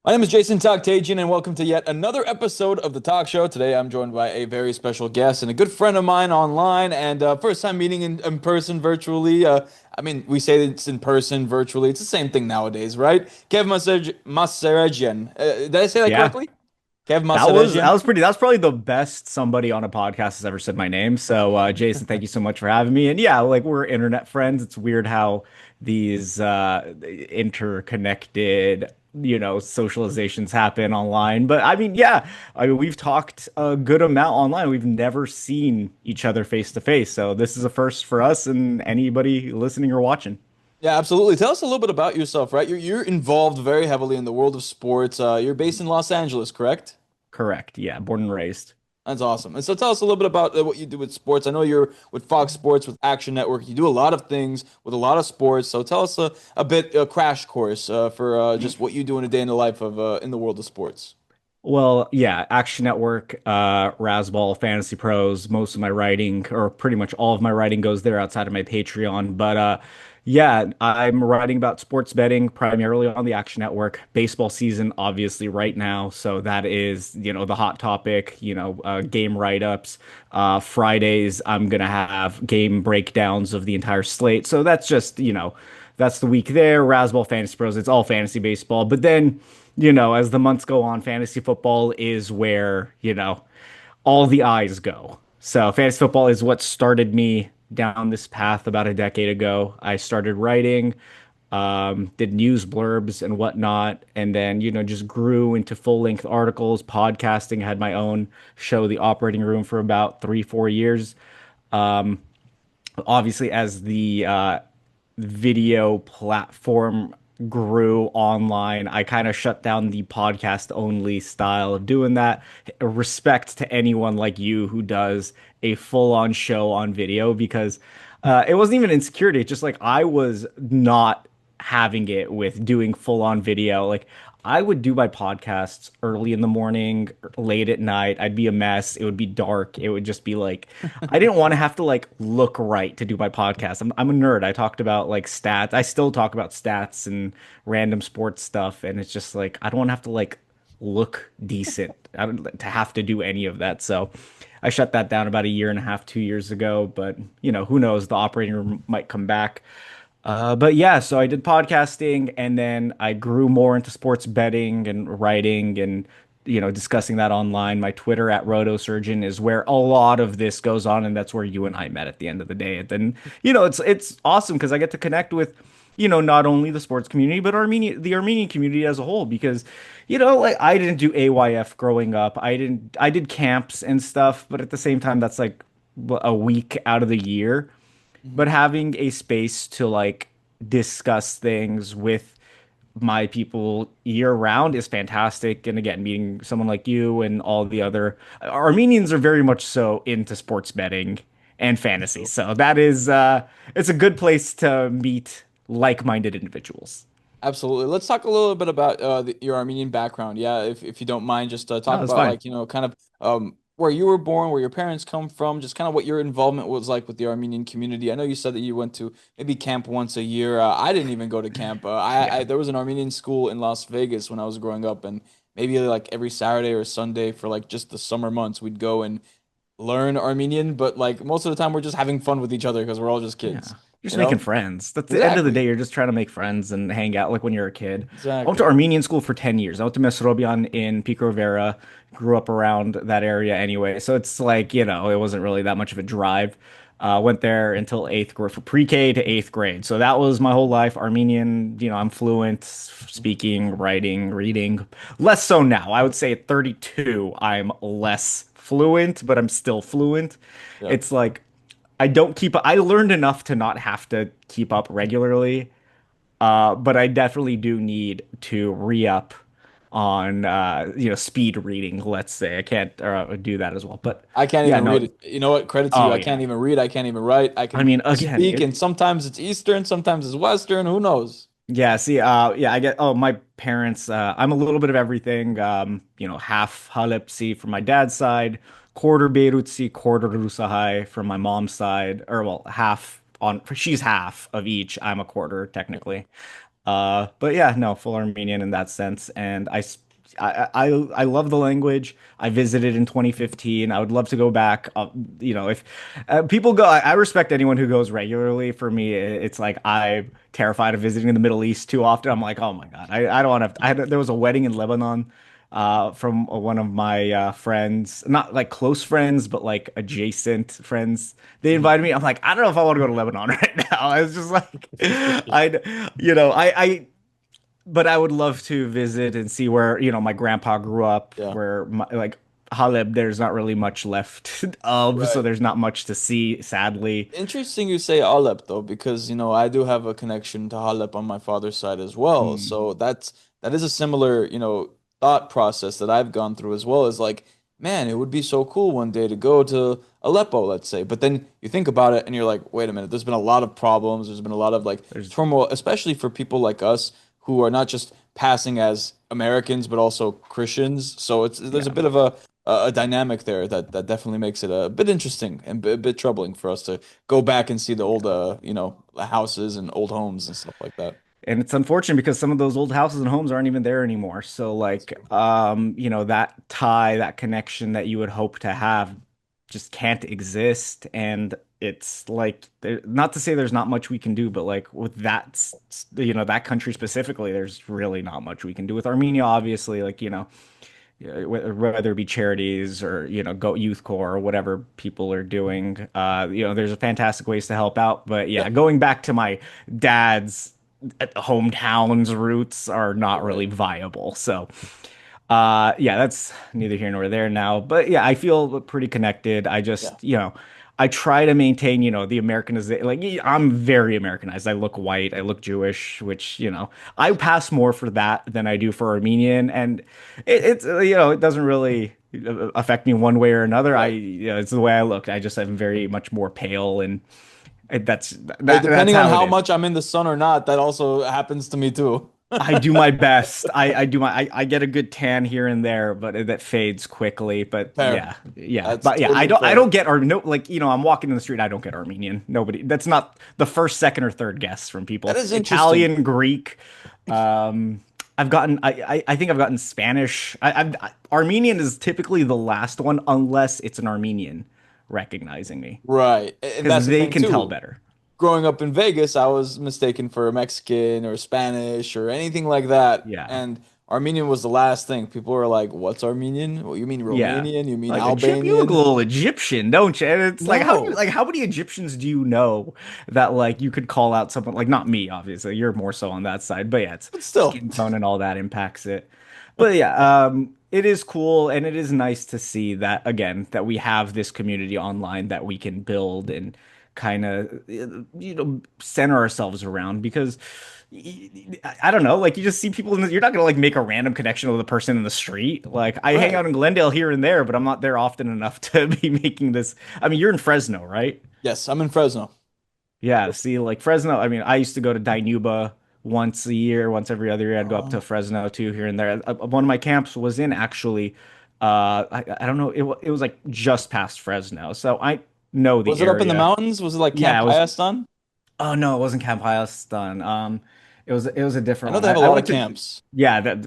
My name is Jason Takhtadjian, and welcome to yet another episode of the talk show. Today, I'm joined by a very special guest and a good friend of mine online, and first time meeting in person virtually. We say it's in person, virtually. It's the same thing nowadays, right? Kev Mahserejian. Did I say that Yeah, correctly? Kev that Mahserejian. was pretty. That's probably the best somebody on a podcast has ever said my name. So, Jason, thank you so much for having me. And yeah, like we're internet friends. It's weird how these interconnected, socializations happen online. But I mean, yeah, I mean, we've talked a good amount online. We've never seen each other face to face. So this is a first for us and anybody listening or watching. Yeah, absolutely. Tell us a little bit about yourself, right? You're involved very heavily in the world of sports. You're based in Los Angeles, correct? Correct. Yeah, born and raised. That's awesome. And so tell us a little bit about what you do with sports. I know you're with Fox Sports, with Action Network. You do a lot of things with a lot of sports. So tell us a bit, a crash course for just what you do in a day in the life of in the world of sports. Well, yeah, Action Network, Rasball, Fantasy Pros, most of my writing, or pretty much all of my writing goes there outside of my Patreon. But yeah, I'm writing about sports betting primarily on the Action Network. Baseball season, obviously, right now. So that is, the hot topic, game write-ups. Fridays, I'm gonna have game breakdowns of the entire slate. So that's just, that's the week there. Rasball, Fantasy Pros, it's all fantasy baseball. But then as the months go on, fantasy football is where, all the eyes go. So fantasy football is what started me down this path about a decade ago. I started writing, did news blurbs and whatnot, and then, just grew into full-length articles, podcasting, had my own show, The Operating Room, for about 3, 4 years. Um, Obviously, as the video platform grew online, I kind of shut down the podcast only style of doing that. Respect to anyone like you who does a full on show on video because it wasn't even insecurity. It's just like I was not having it with doing full on video. Like I would do my podcasts early in the morning, late at night. I'd be a mess. It would be dark. It would just be like I didn't want to have to like look right to do my podcast. I'm a nerd. I talked about like stats. I still talk about stats and random sports stuff, and it's just like I don't want to have to like look decent. I don't to have to do any of that. So I shut that down about a year and a half, 2 years ago. But who knows? The operating room might come back. But yeah, so I did podcasting and then I grew more into sports betting and writing and discussing that online. My Twitter at RotoSurgeon is where a lot of this goes on, and that's where you and I met at the end of the day. And then, it's awesome because I get to connect with, not only the sports community, but the Armenian community as a whole. Because, like I didn't do AYF growing up. I did camps and stuff, but at the same time, that's like a week out of the year, but Mhm. having a space to like discuss things with my people year round is fantastic. And again, meeting someone like you and all the other Armenians are very much so into sports betting and fantasy. So that is it's a good place to meet like-minded individuals. Absolutely. Let's talk a little bit about your Armenian background. Yeah, if you don't mind, just No, talk that's about fine. like, kind of where you were born, where your parents come from, just kind of what your involvement was like with the Armenian community. I know you said that you went to maybe camp once a year. I didn't even go to camp. Yeah. There was an Armenian school in Las Vegas when I was growing up, and maybe like every Saturday or Sunday for like just the summer months, we'd go and learn Armenian, but like most of the time we're just having fun with each other because we're all just Yeah. kids, You're just you making know? friends. That's the end of the day. Exactly. You're just trying to make friends and hang out like when you're a kid. I went to Exactly. Armenian school for 10 years. I went to Mesrobian in Pico Rivera, grew up around that area anyway. So it's like, it wasn't really that much of a drive. Went there until eighth grade, for pre-K to eighth grade. So that was my whole life. Armenian, I'm fluent speaking, writing, reading. Less so now. I would say at 32, I'm less fluent, but I'm still fluent. Yeah. It's like I learned enough to not have to keep up regularly. But I definitely do need to re-up on speed reading, let's say. I can't do that as well. But I can't yeah, even no. read it. You know what? Credit to you. Oh I can't yeah. even read. I can't even write. I I can mean, again, speak, and sometimes it's Eastern, sometimes it's Western. Who knows? yeah, see, yeah, I get, oh, my parents, I'm a little bit of everything, half Halepsi from my dad's side, quarter Beirutsi, quarter Rusahai from my mom's side, or well, half she's half of each. I'm a quarter technically. But yeah, no, full Armenian in that sense. And I love the language. I visited in 2015. I would love to go back. If people go, I respect anyone who goes regularly. For me, it's like I'm terrified of visiting in the Middle East too often. I'm like, oh my God, I don't want to. There was a wedding in Lebanon from one of my friends, not like close friends, but like adjacent friends. They Mhm. invited me. I'm like, I don't know if I want to go to Lebanon right now. I was just like, but I would love to visit and see where, my grandpa grew up, Yeah. where like Haleb, there's not really much left of, so Right. there's not much to see, sadly. Interesting you say Alep though, because I do have a connection to Halep on my father's side as well. Hmm. So that is a similar, thought process that I've gone through as well. Is like, man, it would be so cool one day to go to Aleppo, let's say. But then you think about it and you're like, wait a minute, there's been a lot of problems, there's been a lot of like There's turmoil, especially for people like us who are not just passing as Americans but also Christians. So there's a yeah. bit of a dynamic there that definitely makes it a bit interesting and a bit troubling for us to go back and see the old houses and old homes and stuff like that. And it's unfortunate because some of those old houses and homes aren't even there anymore. So like that tie, that connection that you would hope to have just can't exist. And it's like not to say there's not much we can do, but like with that country specifically, there's really not much we can do. With Armenia, obviously, like, yeah, whether it be charities or go youth corps or whatever people are doing, there's fantastic ways to help out. But Yeah, yeah, going back to my dad's hometown's roots are not right. really viable. So yeah, that's neither here nor there now. But yeah, I feel pretty connected. I Yeah. just, I try to maintain, the Americanization. Like, I'm very Americanized. I look white, I look Jewish, which, I pass more for that than I do for Armenian. And it doesn't really affect me one way or another. Right. It's the way I look. I just am very much more pale, and Hey, that's depending on how it how is. much I'm in the sun or not, that also happens to me too. I do my best. I get a good tan here and there, but that fades quickly. But Fair. yeah. That's But yeah, I totally don't I fair. don't get or no like I'm walking in the street, I don't get Armenian. Nobody. That's not the first, second, or third guess from people. That It's is interesting. Italian, Greek. I've gotten I think I've gotten Spanish. Armenian is typically the last one unless it's an Armenian recognizing me Right. And because that's the they thing can tell too. better. Growing up in Vegas, I was mistaken for Mexican or Spanish or anything like that. Yeah. And Armenian was the last thing. People were like, "What's Armenian? Well, you mean Yeah. Romanian? You mean Like Egypt, you look a Albanian?" little Egyptian, don't you? And it's like, No, how many Egyptians do you know that like you could call out someone like not me, obviously. You're more so on that side, but yeah, it's but still. skin tone and all that impacts it. But yeah, it is cool and it is nice to see that again that we have this community online that we can build and kind of center ourselves around because I don't know, like you just see people you're not gonna like make a random connection with a person in the street. Like I hang Right. out in Glendale here and there, but I'm not there often enough to be making this. I mean, you're in Fresno, right? Yes, I'm in Fresno. Yeah, see, like Fresno, I mean, I used to go to Dinuba once a year, once every other year. I'd go up to Uh, Fresno too, here and there. One of my camps was in actually, I don't know, it was like just past Fresno, so I know the was it up in the area. mountains? Was it like Yeah, Camp it was. Hayastan? Oh no, it wasn't Camp Hayastan. It was a I different know one. they I, have a I lot of went to camps. yeah, that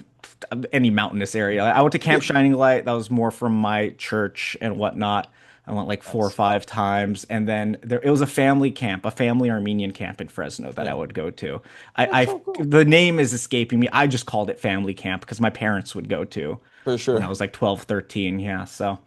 any mountainous area. I went to Camp Shining Light. That was more from my church and whatnot. I went like four or Nice. five times, and then it was a family camp, a family Armenian camp in Fresno that I Yeah. would go to. That's so cool. The name is escaping me. I just called it family camp because my parents would go to For when I sure. was like 12, 13. Yeah, so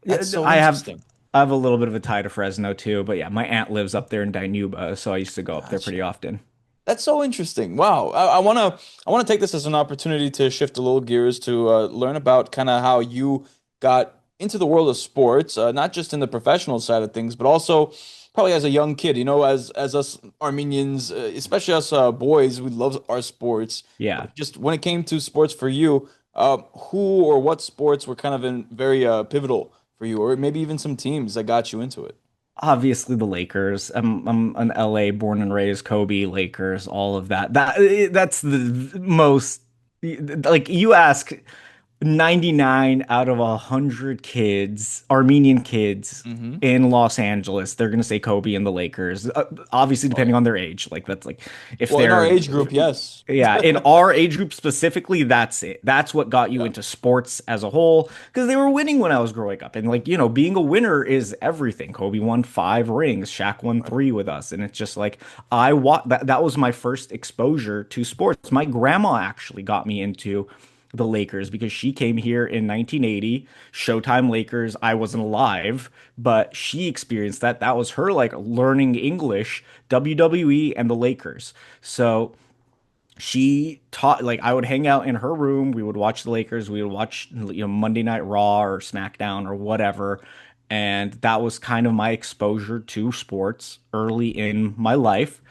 yeah, That's so I have interesting. I have a little bit of a tie to Fresno too, but yeah, my aunt lives up there in Dinuba, so I used to go up there pretty Gotcha. often. That's so interesting. Wow. I wanna take this as an opportunity to shift a little gears to learn about kind of how you got into the world of sports, not just in the professional side of things, but also probably as a young kid. As us Armenians, especially us boys, we love our sports. Yeah. But just when it came to sports for you, who or what sports were kind of very pivotal for you, or maybe even some teams that got you into it? Obviously the Lakers. I'm an LA born and raised, Kobe, Lakers, all of that. That's the most like you ask 99 out of 100 kids, Armenian kids Hmm. in Los Angeles, they're going to say Kobe and the Lakers. Obviously, Oh depending yeah. on their age. Like, that's like, if Well, in our they're, age group, yes. yeah, in our age group specifically, that's it. That's what got you Yeah. into sports as a whole because they were winning when I was growing up. And, like, being a winner is everything. Kobe won 5 rings, Shaq won Right. 3 with us. And it's just like, that was my first exposure to sports. My grandma actually got me into the Lakers because she came here in 1980, Showtime Lakers. I wasn't alive, but she experienced that. That was her like learning English, WWE and the Lakers. So she taught, like, I would hang out in her room, we would watch the Lakers, we would watch Monday Night Raw or SmackDown or whatever. And that was kind of my exposure to sports early in my life.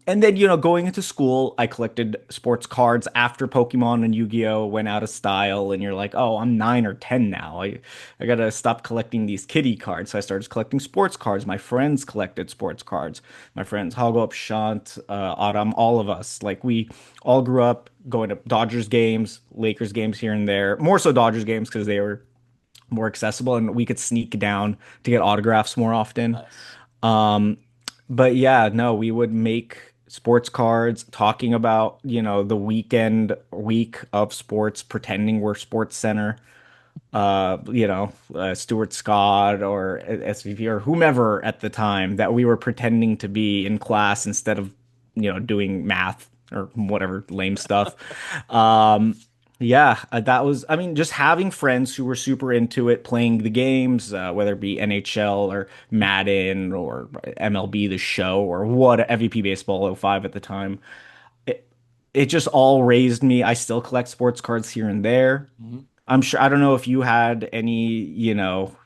And then, going into school, I collected sports cards after Pokemon and Yu-Gi-Oh went out of style. And you're like, oh, I'm 9 or 10 now. I gotta stop collecting these kiddie cards. So I started collecting sports cards. My friends collected sports cards. My friends, Hagop, Shant, Autumn, all of us. Like, we all grew up going to Dodgers games, Lakers games here and there. More so Dodgers games because they were more accessible and we could sneak down to get autographs more often. Nice. Um, but yeah, no, we would make sports cards talking about, the week of sports, pretending we're Sports Center, Stuart Scott or SVP or whomever at the time that we were pretending to be in class instead of, doing math or whatever lame stuff. Um, yeah, that was, I mean, just having friends who were super into it, playing the games, whether it be NHL or Madden or MLB The Show or what MVP Baseball '05 at the time. It, it just all raised me. I still collect sports cards here and there. Hmm. I'm sure, I don't know if you had any,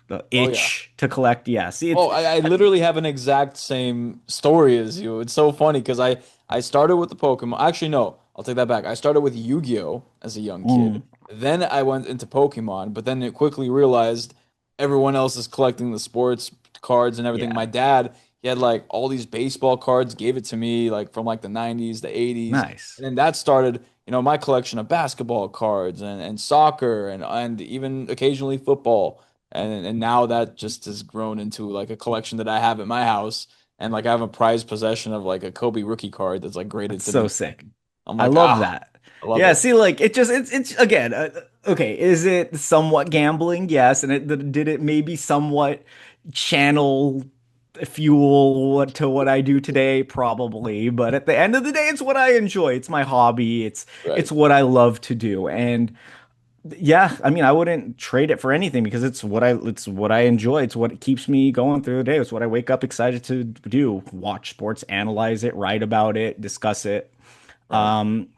the Oh yeah. itch to collect. Yeah, see, Oh, I literally have an exact same story as you. It's so funny because I started with the Pokemon. Actually, no, I'll take that back. I started with Yu-Gi-Oh as a young kid. mm, Then I went into Pokemon, but then it quickly realized everyone else is collecting the sports cards and everything. My yeah, dad, he had like all these baseball cards, gave it to me like from like the 90s, the 80s. nice. And then that started, my collection of basketball cards and soccer and even occasionally football. And now that just has grown into like a collection that I have at my house. And like I have a prized possession of like a Kobe rookie card that's like graded That's to so me. sick. I'm I like, love ah, that. I love Yeah, it. see, like, it's again, okay, is it somewhat gambling? Yes, and did it maybe somewhat channel fuel to what I do today? Probably, but at the end of the day, it's what I enjoy. It's my hobby. It's Right. what I love to do. And yeah, I mean, I wouldn't trade it for anything because it's what I enjoy. It's what keeps me going through the day. It's what I wake up excited to do. Watch sports, analyze it, write about it, discuss it. Right. Um,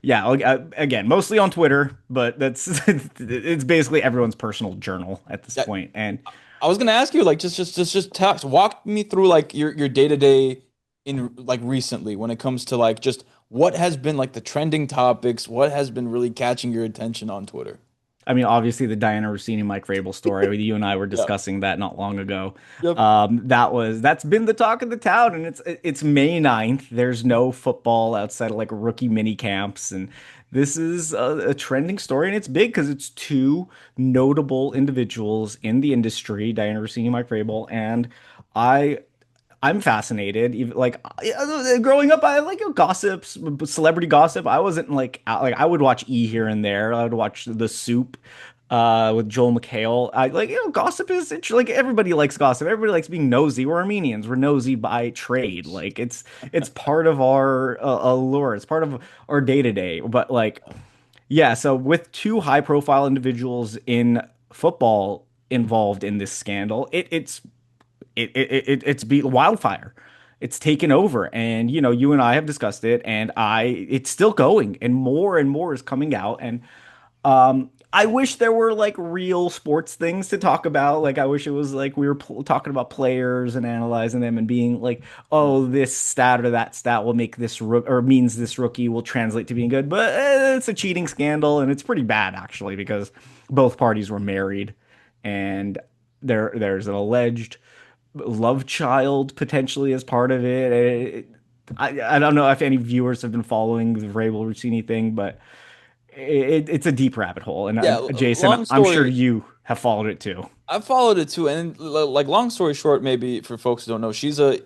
yeah, again, mostly on Twitter, but that's it's basically everyone's personal journal at this Yeah, point. And I was gonna ask you like just talk walk me through like your day to day in like recently when it comes to like just what has been like the trending topics, what has been really catching your attention on Twitter. I mean, obviously the Diana Rossini Mike Vrabel story. You and I were Yeah. discussing that not long ago. Yep. That's been the talk of the town, and it's May 9th. There's no football outside of like rookie mini camps, and this is a trending story, and it's big because it's two notable individuals in the industry, Diana Rossini, Mike Vrabel, and I I'm fascinated. Even like growing up, I like gossips, celebrity gossip. I wasn't like I would watch E here and there. I would watch The Soup with Joel McHale. I like gossip is like everybody likes gossip. Everybody likes being nosy. We're Armenians. We're nosy by trade. Like it's part of our allure. It's part of our day to day. But like yeah, so with two high profile individuals in football involved in this scandal, it's beat wildfire. It's taken over, and you and I have discussed it, and it's still going, and more is coming out, and I wish there were like real sports things to talk about. Like I wish it was like we were talking about players and analyzing them and being like, Right. oh, this stat or that stat will make this rook or means this rookie will translate to being good. But it's a cheating scandal, and it's pretty bad actually because both parties were married, and there's an alleged love child potentially as part of it. I don't know if any viewers have been following the Vrabel Rossini thing, but it's a deep rabbit hole, and Yeah, Jason, long I'm sure story. you have followed it too. I followed it too, and like long story short, maybe for folks who don't know, she's a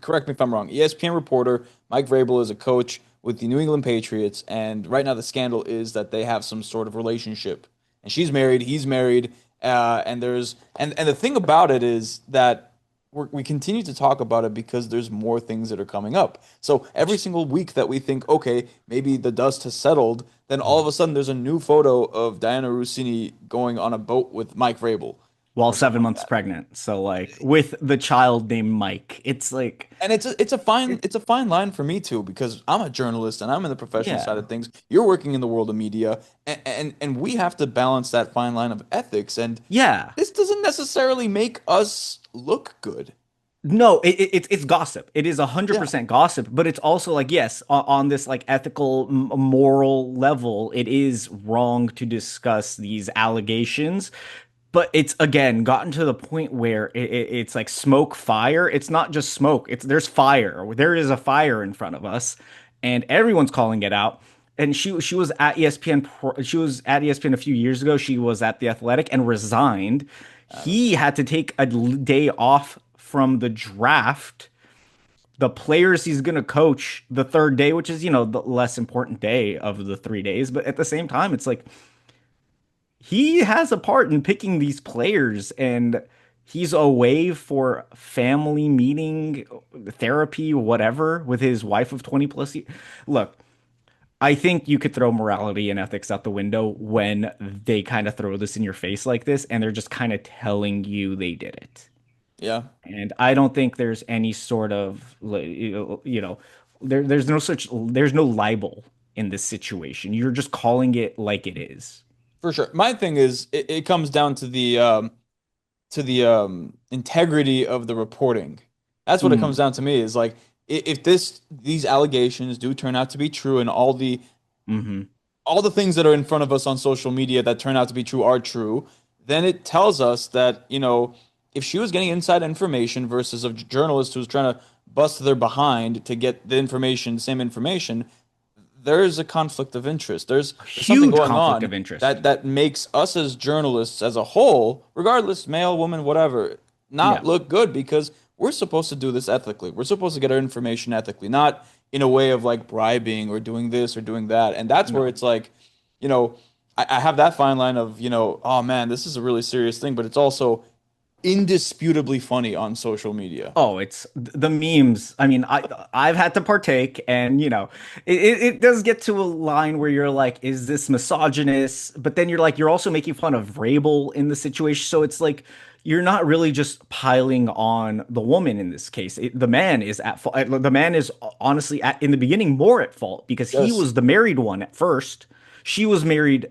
correct me if I'm wrong, ESPN reporter. Mike Vrabel is a coach with the New England Patriots, and right now the scandal is that they have some sort of relationship, and she's married, he's married, and there's and the thing about it is that we continue to talk about it because there's more things that are coming up. So every single week that we think, okay, maybe the dust has settled, then all of a sudden there's a new photo of Diana Russini going on a boat with Mike Vrabel While or something seven like months that. pregnant. So like with the child named Mike, it's like And it's a fine line for me too because I'm a journalist and I'm in the professional yeah. side of things. You're working in the world of media, and we have to balance that fine line of ethics. And Yeah. this doesn't necessarily make us look good. No, it's gossip. It is Yeah, 100% gossip, but it's also like yes, on this like ethical, moral level, it is wrong to discuss these allegations. But it's again gotten to the point where it's like smoke, fire. It's not just smoke. It's there's fire. There is a fire in front of us, and everyone's calling it out. And she was at ESPN. She was at ESPN a few years ago. She was at the Athletic and resigned. that's He had to take a day off from the draft, the players he's going to coach the third day, which is, the less important day of the 3 days. But at the same time, it's like he has a part in picking these players and he's away for family meeting, therapy, whatever, with his wife of 20 plus years. Look, I think you could throw morality and ethics out the window when they kind of throw this in your face like this and they're just kind of telling you they did it. yeah, And I don't think there's any sort of, there's no libel in this situation. You're just calling it like it is. for sure. My thing is it comes down to the integrity of the reporting. That's what it comes Mm, down to me is like if these allegations do turn out to be true and hmm all the things that are in front of us on social media that turn out to be true are true, then it tells us that, if she was getting inside information versus a journalist who's trying to bust their behind to get the information, same information, there's a conflict of interest. There's something Huge going conflict on of interest. that makes us as journalists as a whole, regardless, male, woman, whatever, not Yeah. look good because we're supposed to do this ethically. We're supposed to get our information ethically, not in a way of like bribing or doing this or doing that. And that's where No. it's like, you know, I have that fine line of, oh man, this is a really serious thing, but it's also indisputably funny on social media. Oh, it's the memes. I mean, I've had to partake, and it does get to a line where you're like, is this misogynist? But then you're like, you're also making fun of Vrabel in the situation. So it's like you're not really just piling on the woman in this case. The man is at fault. The man is honestly in the beginning more at fault because he Yes. was the married one at first. She was married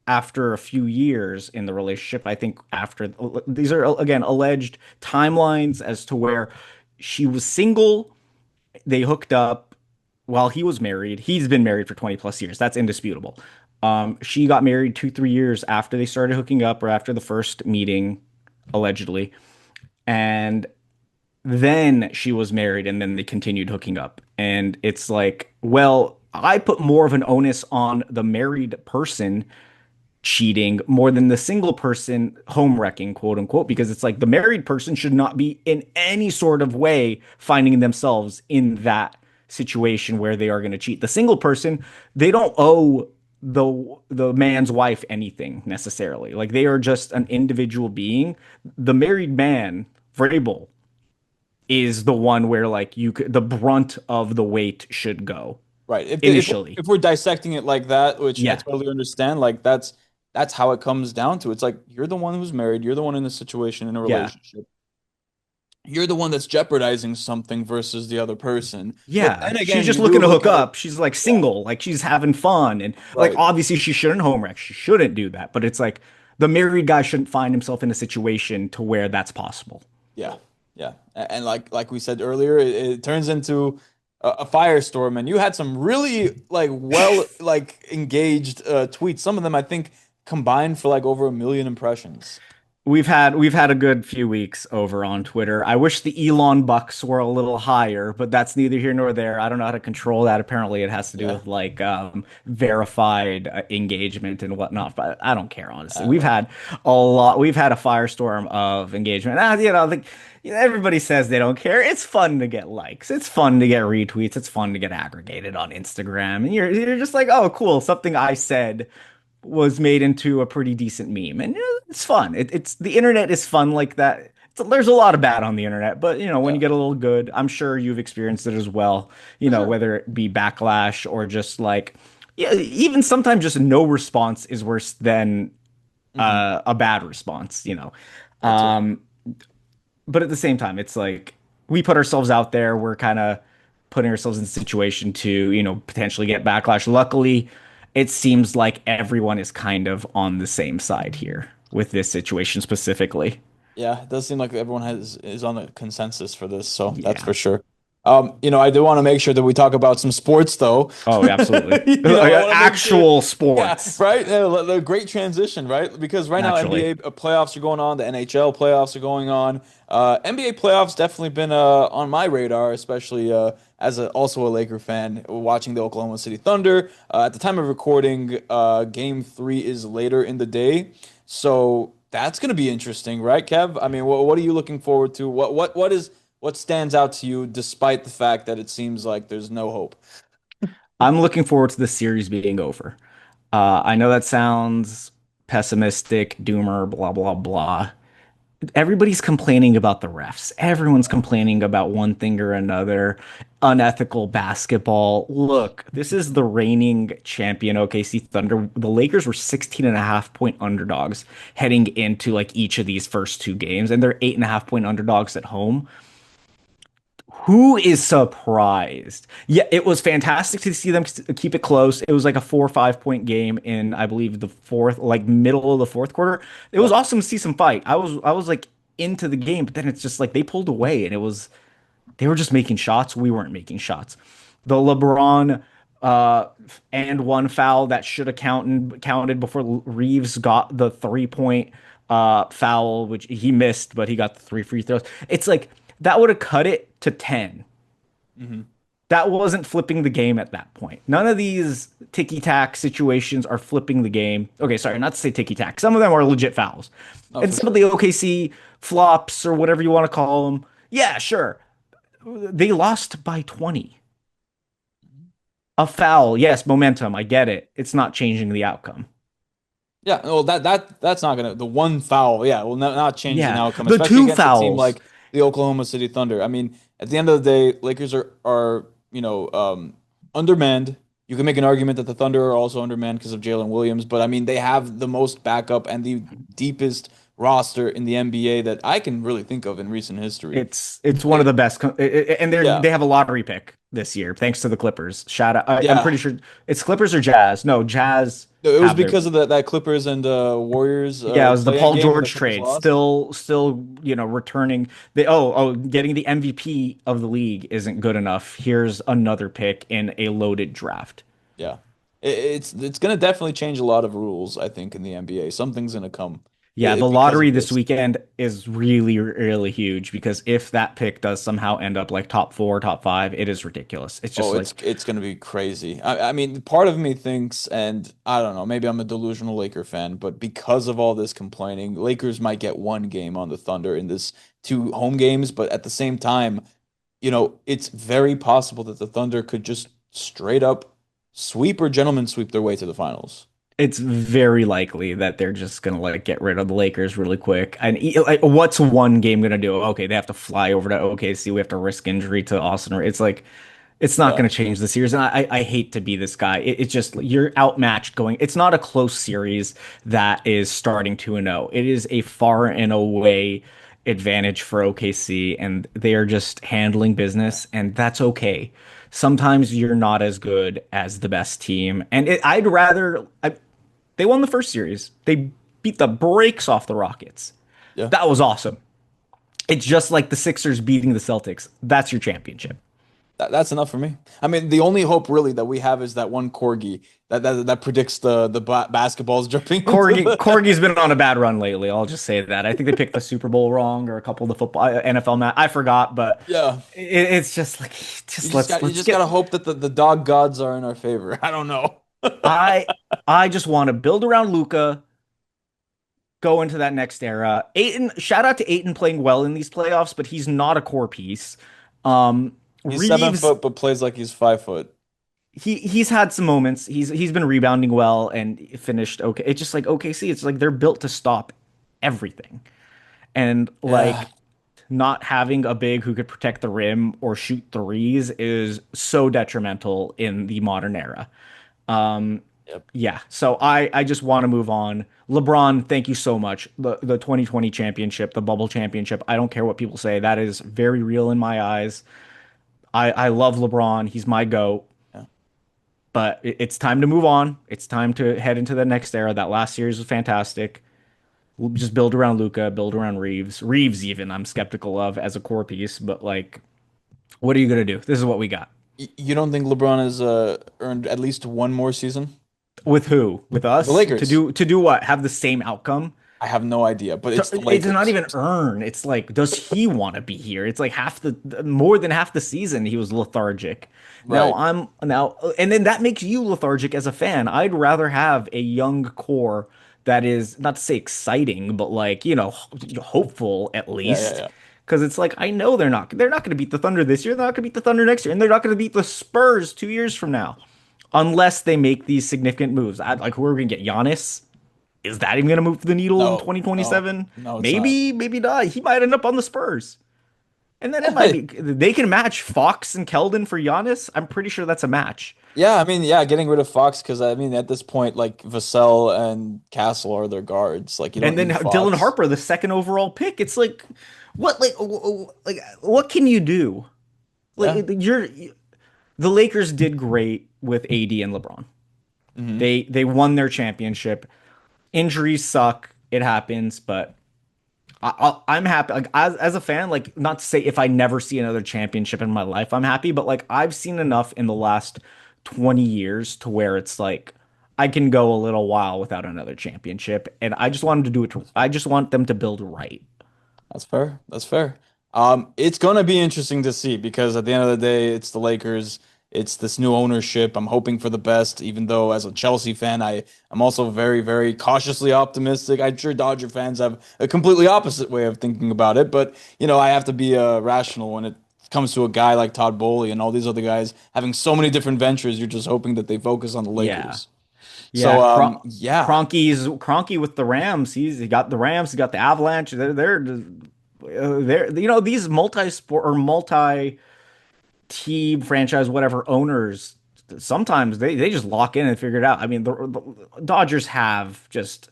after a few years in the relationship. I think after these are again alleged timelines as to where she was single, they hooked up while he was married. He's been married for 20 plus years. That's indisputable. She got married 2, 3 years after they started hooking up or after the first meeting, allegedly. And then she was married and then they continued hooking up. And it's like, well, I put more of an onus on the married person cheating more than the single person home wrecking, quote unquote, because it's like the married person should not be in any sort of way finding themselves in that situation where they are going to cheat. The single person, they don't owe the man's wife anything necessarily. Like they are just an individual being. The married man, Vrabel, is the one where like the brunt of the weight should go Right. initially. If we're dissecting it like that, which I Yeah. totally understand, like that's how it comes down to. It's like you're the one who's married, you're the one in a situation in a Yeah. relationship. You're the one that's jeopardizing something versus the other person. But Yeah, then she's again, just you do looking to look hook at it. up. She's like Yeah. single, like she's having fun. And like Right. obviously she shouldn't home wreck. She shouldn't do that. But it's like the married guy shouldn't find himself in a situation to where that's possible. Yeah. Yeah. And like we said earlier, it turns into a firestorm, and you had some really like engaged tweets. Some of them I think combined for like over 1 million impressions. we've had a good few weeks over on Twitter. I wish the Elon bucks were a little higher, but that's neither here nor there. I don't know how to control that. Apparently, it has to do Yeah. with like verified engagement and whatnot. But I don't care honestly. We've Well, had a lot. We've had a firestorm of engagement. Like everybody says they don't care. It's fun to get likes. It's fun to get retweets. It's fun to get aggregated on Instagram. And you're just like, oh, cool. Something I said was made into a pretty decent meme, and it's fun. It's the internet is fun like that. There's a lot of bad on the internet, but when yeah, you get a little good, I'm sure you've experienced it as well. for sure. Whether it be backlash or just like, yeah, even sometimes just no response is worse than Hmm. a bad response. That too. Um, but at the same time, it's like we put ourselves out there. We're kind of putting ourselves in a situation to, potentially get backlash. Luckily, it seems like everyone is kind of on the same side here with this situation specifically. Yeah, it does seem like everyone has is on a consensus for this, so that's Yeah. for sure. I do want to make sure that we talk about some sports though. Oh, absolutely. I want to make sure. Actual Yeah, sports, right. The great transition, right? Because right now naturally. NBA playoffs are going on, the NHL playoffs are going on. NBA playoffs definitely been on my radar, especially as also a Laker fan, watching the Oklahoma City Thunder. At the time of recording, Game 3 is later in the day, so that's going to be interesting, right, Kev? I mean, what are you looking forward to? What stands out to you, despite the fact that it seems like there's no hope? I'm looking forward to the series being over. I know that sounds pessimistic, doomer, blah, blah, blah. Everybody's complaining about the refs. Everyone's complaining about one thing or another. Unethical basketball. Look, this is the reigning champion OKC Thunder. The Lakers were 16 and a half point underdogs heading into like each of these first two games, and they're 8.5 point underdogs at home. Who is surprised? Yeah, it was fantastic to see them keep it close. It was like a 4 or 5 point game in, I believe, the fourth, like middle of the fourth quarter. It was Yeah. awesome to see some fight. I was like into the game, but then it's just like they pulled away, and they were just making shots. We weren't making shots. The LeBron uh and one foul that should have counted before Reeves got the 3 point foul, which he missed, but he got the three free throws. It's like that would have cut it to 10. Hmm. That wasn't flipping the game at that point. None of these ticky tack situations are flipping the game. Okay, sorry, not to say ticky tack. Some of them are legit fouls. No, And for some of sure. the OKC flops or whatever you want to call them, yeah, sure. They lost by 20. A foul, yes, momentum. I get it. It's not changing the outcome. Yeah, well, that's not gonna the one foul. Yeah, will not change the Yeah, outcome, the especially two against a team fouls. like the Oklahoma City Thunder. I mean, at the end of the day, Lakers are undermanned. You can make an argument that the Thunder are also undermanned because of Jalen Williams, but I mean, they have the most backup and the deepest roster in the NBA that I can really think of in recent history. It's one of They, the best, and yeah, they have a lottery pick this year thanks to the Clippers. Shout out! I'm yeah. pretty sure it's Clippers or Jazz. No, Jazz No, it was have their. because of that Clippers and Warriors Yeah, it was the play-in Paul game where the George Clippers trade. lost. Still, returning getting the MVP of the league isn't good enough. Here's another pick in a loaded draft. Yeah. It's gonna definitely change a lot of rules, I think, in the NBA. Something's gonna come Yeah, the because lottery of this this. weekend is really, really huge because if that pick does somehow end up like top four, top five, it is ridiculous. It's just Oh, like it's gonna be crazy. I mean, part of me thinks, and I don't know, maybe I'm a delusional Laker fan, but because of all this complaining, Lakers might get one game on the Thunder in this two home games, but at the same time, it's very possible that the Thunder could just straight up sweep or gentlemen sweep their way to the finals. it's very likely that they're just gonna like get rid of the Lakers really quick. And like, what's one game gonna do? Okay, they have to fly over to OKC. We have to risk injury to Austin. It's like it's not Yeah. gonna change the series. And I hate to be this guy. It's just you're outmatched going. It's not a close series that is starting 2-0. It is a far and away advantage for OKC, and they are just handling business, and that's okay. Sometimes you're not as good as the best team, and they won the first series. They beat the brakes off the Rockets. Yeah. That was awesome. It's just like the Sixers beating the Celtics. That's your championship. That's enough for me. I mean, the only hope really that we have is that one corgi that predicts the basketballs dripping into Corgi's the. been on a bad run lately. I'll just say that. I think they picked the Super Bowl wrong or a couple of the football NFL match. I forgot, but Yeah, it's just like just you let's just gotta get. hope that the dog gods are in our favor. I don't know. I I just want to build around Luca, go into that next era. Aiton, shout out to Aiton playing well in these playoffs, but he's not a core piece. He's 7 foot, Reeves, but plays like he's 5 foot. he's had some moments. He's been rebounding well and finished okay. It's just like OKC. It's like they're built to stop everything. And Yeah. like not having a big who could protect the rim or shoot threes is so detrimental in the modern era. Um, Yep. yeah, so I just want to move on. LeBron, thank you so much. The 2020 championship, the bubble championship. I don't care what people say. That is very real in my eyes. I love LeBron. He's my GOAT. Yeah. But it's time to move on. It's time to head into the next era. That last series was fantastic. We'll just build around Luca, build around Reeves. Reeves, even I'm skeptical of as a core piece, but like, what are you gonna do? This is what we got. You don't think LeBron has earned at least one more season? With who? With The us? Lakers. To do what? Have the same outcome? I have no idea, but it's the It's not Lakers. even earn. It's like, does he want to be here? It's like half the more than half the season he was lethargic. Right. And then that makes you lethargic as a fan. I'd rather have a young core that is not to say exciting, but like, hopeful at Yeah, yeah, least. yeah. Because it's like I know they're not going to beat the Thunder this year. They're not going to beat the Thunder next year, and they're not going to beat the Spurs 2 years from now, unless they make these significant moves. Like who are we going to get? Giannis? Is that even going to move the needle in No, no, 2027? no, it's not. Maybe, maybe not. He might end up on the Spurs. And then it might be they can match Fox and Keldon for Giannis. I'm pretty sure that's a match. Yeah, I mean, yeah, getting rid of Fox because I mean, at this point, like Vassell and Castle are their guards. Like, you don't And then need Dylan Fox. Harper, the second overall pick. It's like like what can you do? Like Yeah. you're the Lakers did great with AD and LeBron. Hmm. They won their championship. Injuries suck. It happens, but I'm happy. Like as a fan, like not to say if I never see another championship in my life, I'm happy. But like I've seen enough in the last 20 years to where it's like I can go a little while without another championship, and I just wanted to do it. I just want them to build right. That's fair. That's fair. It's gonna be interesting to see because at the end of the day, it's the Lakers. It's this new ownership. I'm hoping for the best, even though as a Chelsea fan, I'm also very, very cautiously optimistic. I'm sure Dodger fans have a completely opposite way of thinking about it, but I have to be rational when it comes to a guy like Todd Bowley and all these other guys having so many different ventures. You're just hoping that they focus on the Yeah, Lakers. yeah. So, yeah, Cronky with the Rams. He got the Rams. He got the Avalanche. They're these multi-sport or multi team, franchise, whatever owners, sometimes they just lock in and figure it out. I mean, the Dodgers have just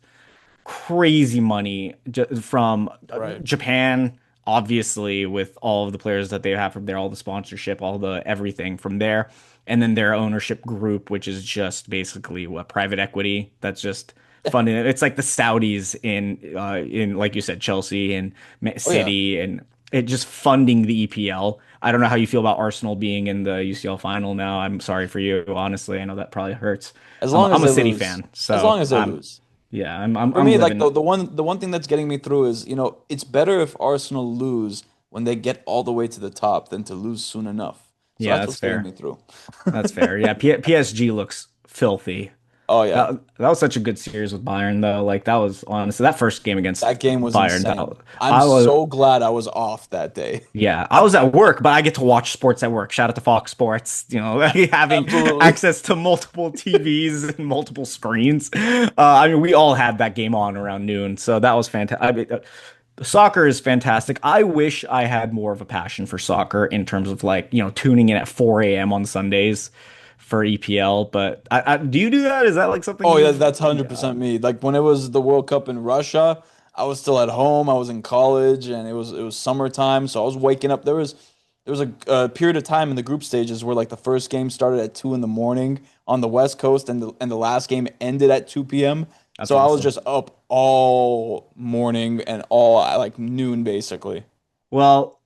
crazy money from right. Japan, obviously, with all of the players that they have from there, all the sponsorship, all the everything from there. And then their ownership group, which is just basically what private equity that's just funding it. It's like the Saudis in like you said, Chelsea and Oh yeah. City and it just funding the EPL. I don't know how you feel about Arsenal being in the UCL final now. I'm sorry for you, honestly. I know that probably hurts. As I'm long as I'm a they City lose. fan, As so long as they lose. yeah, I'm For I'm me, like living. the one thing that's getting me through is, it's better if Arsenal lose when they get all the way to the top than to lose soon enough. So Yeah, that's that's what's getting fair. me through. That's fair. Yeah, PSG looks filthy. Oh yeah. That was such a good series with Bayern though. Like that was honestly that first game against That game was Bayern. insane. I'm I was so glad I was off that day. yeah, I was at work, but I get to watch sports at work. Shout out to Fox Sports, having Absolutely. access to multiple TVs and multiple screens. I mean, we all had that game on around noon, so that was fantastic. I mean, soccer is fantastic. I wish I had more of a passion for soccer in terms of like, tuning in at 4 a.m. on Sundays for EPL. But do you do that? Is that like something Oh yeah, you've? that's Yeah. 100% me. Like when it was the World Cup in Russia, I was still at home. I was in college, and it was summertime, so I was waking up. There was a period of time in the group stages where like the first game started at 2 in the morning on the West Coast, and the last game ended at 2 p.m. That's So I was awesome. just up all morning and all like noon basically. Well,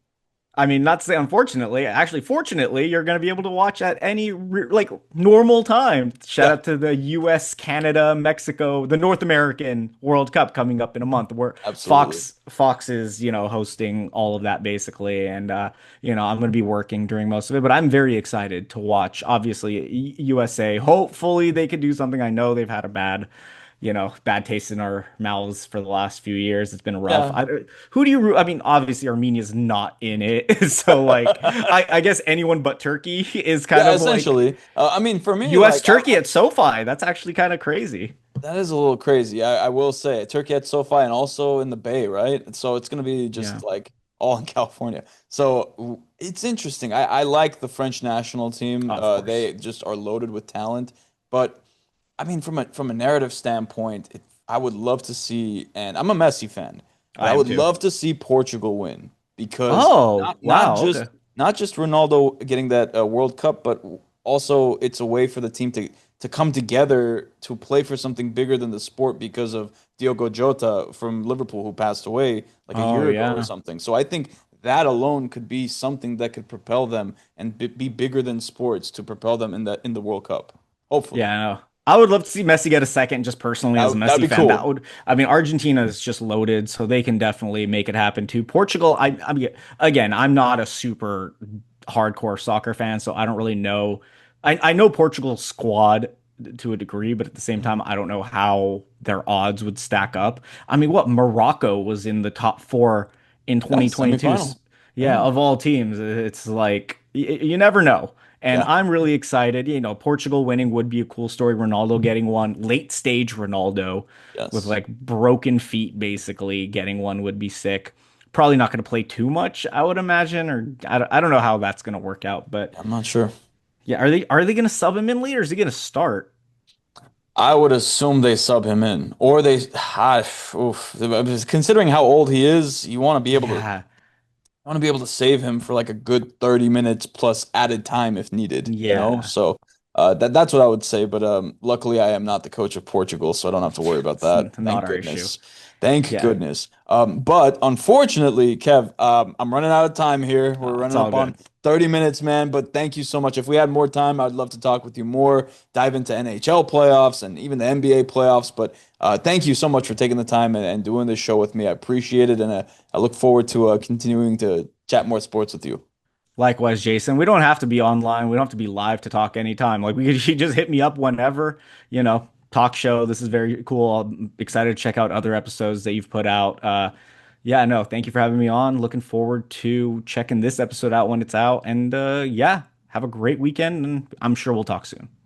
I mean, not to say unfortunately, actually, fortunately, you're going to be able to watch at any like normal time. Shout Yeah, out to the US, Canada, Mexico, the North American World Cup coming up in a month where absolutely. Fox is, hosting all of that basically. And I'm going to be working during most of it, but I'm very excited to watch obviously USA. Hopefully they could do something. I know they've had a bad taste in our mouths for the last few years. It's been rough. Yeah. Who do you root? I mean, obviously Armenia's not in it, so like, I guess anyone but Turkey is kind Yeah, of like essentially. I mean, for me, U.S. like, Turkey at SoFi. That's actually kind of crazy. that is a little crazy. I will say Turkey at SoFi and also in the Bay, right? And so it's gonna be Yeah, just like all in California. So it's interesting. I like the French national team. of course. They just are loaded with talent. But I mean, from a narrative standpoint, I would love to see, and I'm a Messi fan, but I I am would too. love to see Portugal win because Oh, wow. Okay. not just Ronaldo getting that World Cup, but also it's a way for the team to come together to play for something bigger than the sport because of Diogo Jota from Liverpool who passed away like a Oh, year ago or yeah. something. So I think that alone could be something that could propel them and be bigger than sports to propel them in the World Cup. Hopefully. Yeah, I know. I would love to see Messi get a second, just personally as a That'd Messi be fan. cool. I mean, Argentina is just loaded, so they can definitely make it happen too. Portugal, I mean, again, I'm not a super hardcore soccer fan, so I don't really know. I know Portugal's squad to a degree, but at the same Mhm. time, I don't know how their odds would stack up. I mean, what Morocco was in the top four in Yeah, 2022. semifinal. Yeah, Yeah. of all teams, it's like you never know. And Yeah. I'm really excited. Portugal winning would be a cool story. Ronaldo getting one, late stage Ronaldo with Yes. like broken feet, basically getting one would be sick. Probably not going to play too much, I would imagine, or I don't know how that's going to work out. But I'm not sure. yeah, are they going to sub him in late or is he going to start? I would assume they sub him in, or oof. Considering how old he is, Yeah, I want to be able to save him for like a good 30 minutes plus added time if needed, you know? yeah, So that's what I would say. But luckily, I am not the coach of Portugal, so I don't have to worry about it's that. not Thank our issue. goodness. Thank Yeah, goodness. But unfortunately, Kev, I'm running out of time here. We're it's running all up on good. 30 minutes, man. But thank you so much. If we had more time, I'd love to talk with you more, dive into NHL playoffs and even the NBA playoffs. But thank you so much for taking the time and doing this show with me. I appreciate it. And I look forward to continuing to chat more sports with you. Likewise, Jason. We don't have to be online. We don't have to be live to talk anytime. Like we could you just hit me up whenever, talk show. This is very cool. I'm excited to check out other episodes that you've put out. Yeah, no, thank you for having me on. Looking forward to checking this episode out when it's out. And yeah, have a great weekend and I'm sure we'll talk soon.